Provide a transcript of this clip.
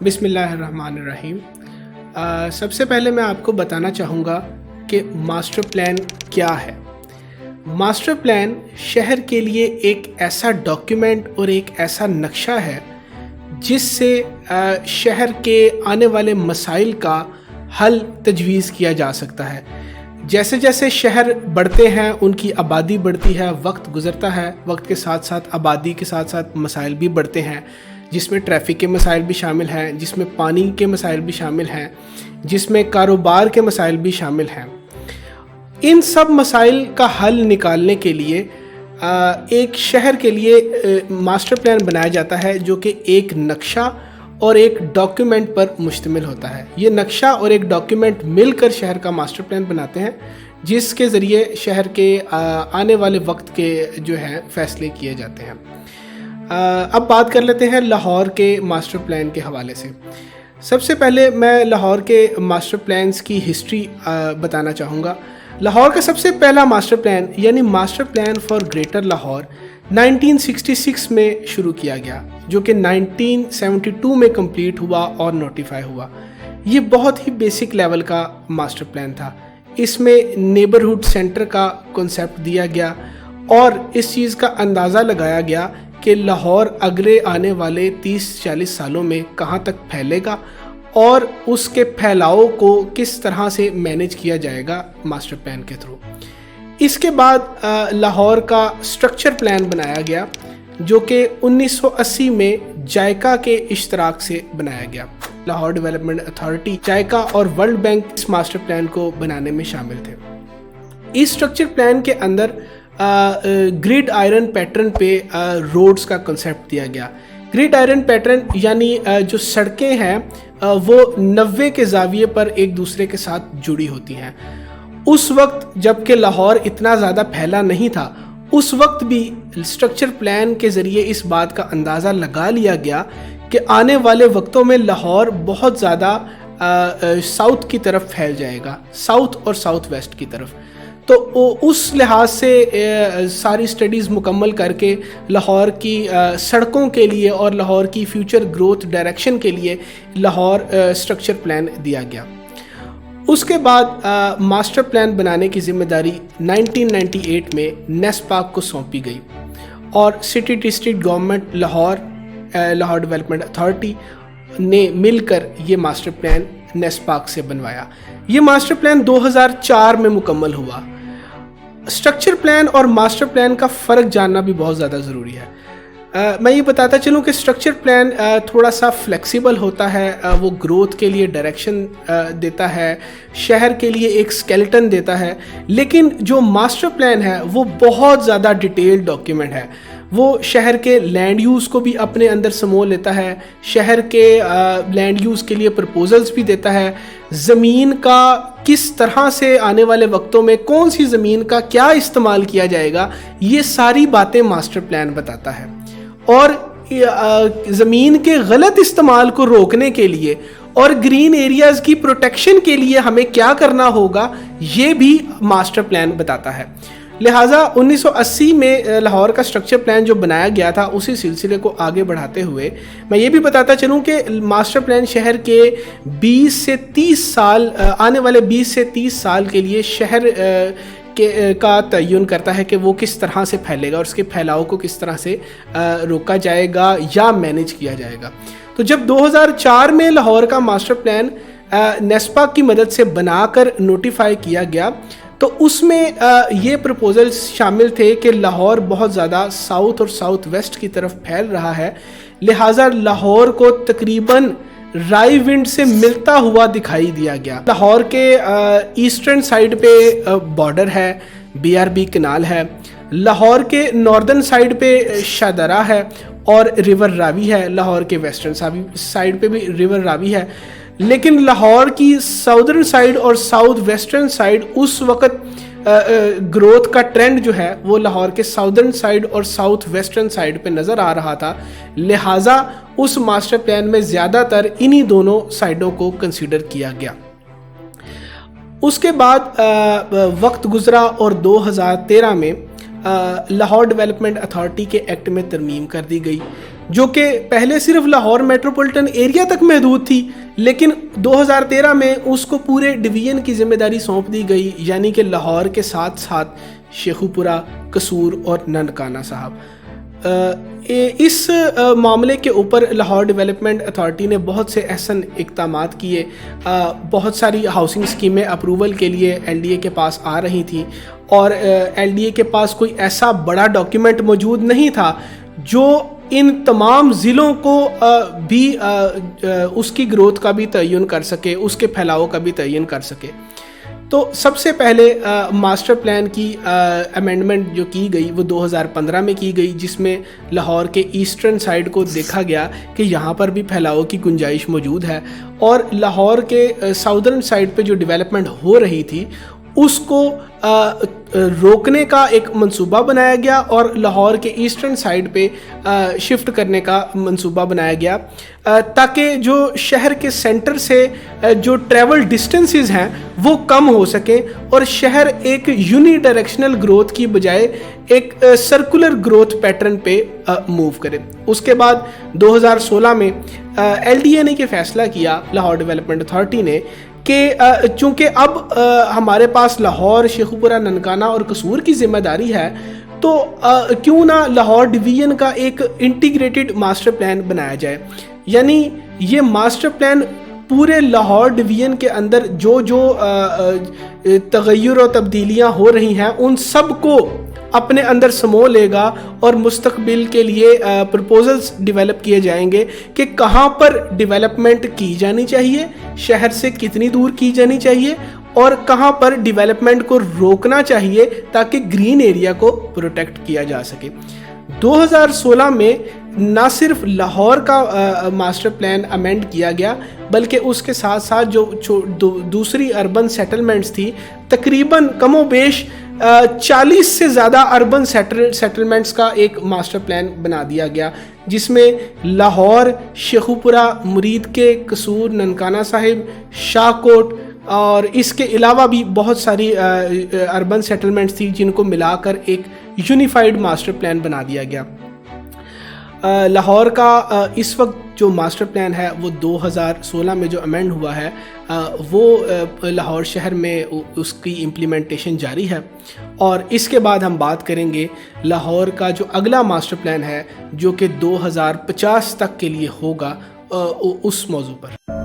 بسم اللہ الرحمن الرحیم۔ سب سے پہلے میں آپ کو بتانا چاہوں گا کہ ماسٹر پلان کیا ہے۔ ماسٹر پلان شہر کے لیے ایک ایسا ڈاکیومنٹ اور ایک ایسا نقشہ ہے جس سے شہر کے آنے والے مسائل کا حل تجویز کیا جا سکتا ہے۔ جیسے جیسے شہر بڑھتے ہیں ان کی آبادی بڑھتی ہے، وقت گزرتا ہے، وقت کے ساتھ ساتھ آبادی کے ساتھ ساتھ مسائل بھی بڑھتے ہیں، جس میں ٹریفک کے مسائل بھی شامل ہیں، جس میں پانی کے مسائل بھی شامل ہیں، جس میں کاروبار کے مسائل بھی شامل ہیں۔ ان سب مسائل کا حل نکالنے کے لیے ایک شہر کے لیے ماسٹر پلان بنایا جاتا ہے جو کہ ایک نقشہ اور ایک ڈاکیومنٹ پر مشتمل ہوتا ہے۔ یہ نقشہ اور ایک ڈاکیومنٹ مل کر شہر کا ماسٹر پلان بناتے ہیں جس کے ذریعے شہر کے آنے والے وقت کے جو ہیں فیصلے کیے جاتے ہیں۔ اب بات کر لیتے ہیں لاہور کے ماسٹر پلان کے حوالے سے۔ سب سے پہلے میں لاہور کے ماسٹر پلانز کی ہسٹری بتانا چاہوں گا۔ لاہور کا سب سے پہلا ماسٹر پلان یعنی master plan for greater Lahore 1966 میں شروع کیا گیا، جو کہ 1972 میں کمپلیٹ ہوا اور نوٹیفائی ہوا۔ یہ بہت ہی بیسک لیول کا ماسٹر پلان تھا۔ اس میں نیبرہڈ سینٹر کا کنسیپٹ دیا گیا اور اس چیز کا اندازہ لگایا گیا کہ لاہور اگلے آنے والے 30-40 سالوں میں کہاں تک پھیلے گا اور اس کے پھیلاؤ کو کس طرح سے مینیج کیا جائے گا ماسٹر پلان کے تھرو۔ اس کے بعد لاہور کا سٹرکچر پلان بنایا گیا جو کہ 1980 میں جائکا کے اشتراک سے بنایا گیا۔ لاہور ڈیولپمنٹ اتھارٹی، جائکا اور ورلڈ بینک اس ماسٹر پلان کو بنانے میں شامل تھے۔ اس سٹرکچر پلان کے اندر گریڈ آئرن پیٹرن پہ روڈز کا کنسیپٹ دیا گیا۔ گریڈ آئرن پیٹرن یعنی جو سڑکیں ہیں وہ 90 کے زاویے پر ایک دوسرے کے ساتھ جڑی ہوتی ہیں۔ اس وقت جب کہ لاہور اتنا زیادہ پھیلا نہیں تھا، اس وقت بھی سٹرکچر پلان کے ذریعے اس بات کا اندازہ لگا لیا گیا کہ آنے والے وقتوں میں لاہور بہت زیادہ ساؤتھ کی طرف پھیل جائے گا، ساؤتھ اور ساؤتھ ویسٹ کی طرف۔ تو اس لحاظ سے ساری سٹڈیز مکمل کر کے لاہور کی سڑکوں کے لیے اور لاہور کی فیوچر گروتھ ڈائریکشن کے لیے لاہور سٹرکچر پلان دیا گیا۔ اس کے بعد ماسٹر پلان بنانے کی ذمہ داری 1998 میں نیسپاک کو سونپی گئی اور city district government Lahore development authority نے مل کر یہ ماسٹر پلان نیسپاک سے بنوایا۔ یہ ماسٹر پلان 2004 میں مکمل ہوا۔ سٹرکچر پلان اور ماسٹر پلان کا فرق جاننا بھی بہت زیادہ ضروری ہے۔ میں یہ بتاتا چلوں کہ سٹرکچر پلان تھوڑا سا فلیکسیبل ہوتا ہے، وہ گروتھ کے لیے ڈائریکشن دیتا ہے، شہر کے لیے ایک اسکیلٹن دیتا ہے، لیکن جو ماسٹر پلان ہے وہ بہت زیادہ ڈیٹیلڈ ڈاکیومنٹ ہے۔ وہ شہر کے لینڈ یوز کو بھی اپنے اندر سمو لیتا ہے، شہر کے لینڈ یوز کے لیے پرپوزلز بھی دیتا ہے، زمین کا کس طرح سے آنے والے وقتوں میں کون سی زمین کا کیا استعمال کیا جائے گا، یہ ساری باتیں ماسٹر پلان بتاتا ہے۔ اور زمین کے غلط استعمال کو روکنے کے لیے اور گرین ایریاز کی پروٹیکشن کے لیے ہمیں کیا کرنا ہوگا یہ بھی ماسٹر پلان بتاتا ہے۔ لہٰذا 1980 میں لاہور کا سٹرکچر پلان جو بنایا گیا تھا اسی سلسلے کو آگے بڑھاتے ہوئے میں یہ بھی بتاتا چلوں کہ ماسٹر پلان شہر کے 20 سے 30 سال آنے والے 20 سے 30 سال کے لیے شہر کا تعین کرتا ہے کہ وہ کس طرح سے پھیلے گا اور اس کے پھیلاؤ کو کس طرح سے روکا جائے گا یا مینیج کیا جائے گا۔ تو جب 2004 میں لاہور کا ماسٹر پلان نیسپاک کی مدد سے بنا کر نوٹیفائی کیا گیا تو اس میں یہ پرپوزل شامل تھے کہ لاہور بہت زیادہ ساؤتھ اور ساؤتھ ویسٹ کی طرف پھیل رہا ہے، لہٰذا لاہور کو تقریباً رائی ونڈ سے ملتا ہوا دکھائی دیا گیا۔ لاہور کے ایسٹرن سائیڈ پہ بارڈر ہے، BRB کنال ہے، لاہور کے ناردرن سائیڈ پہ شاہدرہ ہے اور ریور راوی ہے، لاہور کے ویسٹرن سائیڈ پہ بھی ریور راوی ہے، لیکن لاہور کی ساؤدرن سائیڈ اور ساؤتھ ویسٹرن سائیڈ اس وقت گروتھ کا ٹرینڈ جو ہے وہ لاہور کے ساؤدرن سائیڈ اور ساؤتھ ویسٹرن سائیڈ پہ نظر آ رہا تھا، لہٰذا اس ماسٹر پلان میں زیادہ تر انہی دونوں سائیڈوں کو کنسیڈر کیا گیا۔ اس کے بعد وقت گزرا اور 2013 میں لاہور ڈیولپمنٹ اتھارٹی کے ایکٹ میں ترمیم کر دی گئی جو کہ پہلے صرف لاہور میٹروپولیٹن ایریا تک محدود تھی، لیکن 2013 میں اس کو پورے ڈویژن کی ذمہ داری سونپ دی گئی، یعنی کہ لاہور کے ساتھ ساتھ شیخو پورہ، قصور اور ننکانہ صاحب۔ اس معاملے کے اوپر لاہور ڈیولپمنٹ اتھارٹی نے بہت سے احسن اقدامات کیے، بہت ساری ہاؤسنگ اسکیمیں اپروول کے لیے ایل ڈی اے کے پاس آ رہی تھیں، اور ایل ڈی اے کے پاس کوئی ایسا بڑا ڈاکیومنٹ موجود نہیں تھا جو ان تمام ضلعوں کو بھی اس کی گروتھ کا بھی تعین کر سکے، اس کے پھیلاؤ کا بھی تعین کر سکے۔ تو سب سے پہلے ماسٹر پلان کی امینڈمنٹ جو کی گئی وہ 2015 میں کی گئی، جس میں لاہور کے ایسٹرن سائڈ کو دیکھا گیا کہ یہاں پر بھی پھیلاؤ کی گنجائش موجود ہے، اور لاہور کے ساؤدرن سائڈ پہ جو ڈیولپمنٹ ہو رہی تھی اس کو روکنے کا ایک منصوبہ بنایا گیا، اور لاہور کے ایسٹرن سائڈ پہ شفٹ کرنے کا منصوبہ بنایا گیا، تاکہ جو شہر کے سینٹر سے جو ٹریول ڈسٹنسز ہیں وہ کم ہو سکیں، اور شہر ایک یونی ڈائریکشنل گروتھ کی بجائے ایک سرکولر گروتھ پیٹرن پہ موو کرے۔ اس کے بعد 2016 میں ایل ڈی اے نے یہ فیصلہ کیا، لاہور ڈیولپمنٹ اتھارٹی نے، کہ چونکہ اب ہمارے پاس لاہور، شیخو پورہ، ننکانہ اور قصور کی ذمہ داری ہے، تو کیوں نہ لاہور ڈویژن کا ایک انٹیگریٹڈ ماسٹر پلان بنایا جائے، یعنی یہ ماسٹر پلان پورے لاہور ڈویژن کے اندر جو تغیر و تبدیلیاں ہو رہی ہیں ان سب کو اپنے اندر سمو لے گا، اور مستقبل کے لیے پرپوزلز ڈیولپ کیے جائیں گے کہ کہاں پر ڈیولپمنٹ کی جانی چاہیے، شہر سے کتنی دور کی جانی چاہیے، اور کہاں پر ڈیولپمنٹ کو روکنا چاہیے تاکہ گرین ایریا کو پروٹیکٹ کیا جا سکے۔ 2016 میں نہ صرف لاہور کا ماسٹر پلان امینڈ کیا گیا، بلکہ اس کے ساتھ ساتھ جو دوسری اربن سیٹلمنٹس تھی، تقریباً کم و بیش 40 سے زیادہ اربن سیٹلمنٹس کا ایک ماسٹر پلان بنا دیا گیا، جس میں لاہور، شیخو پورہ، مرید کے، قصور، ننکانہ صاحب، شاہ کوٹ اور اس کے علاوہ بھی بہت ساری اربن سیٹلمنٹس تھی جن کو ملا کر ایک یونیفائڈ ماسٹر پلان بنا دیا گیا۔ لاہور کا اس وقت جو ماسٹر پلان ہے وہ 2016 میں جو امینڈ ہوا ہے وہ لاہور شہر میں اس کی امپلیمنٹیشن جاری ہے، اور اس کے بعد ہم بات کریں گے لاہور کا جو اگلا ماسٹر پلان ہے جو کہ 2050 تک کے لیے ہوگا، اس موضوع پر۔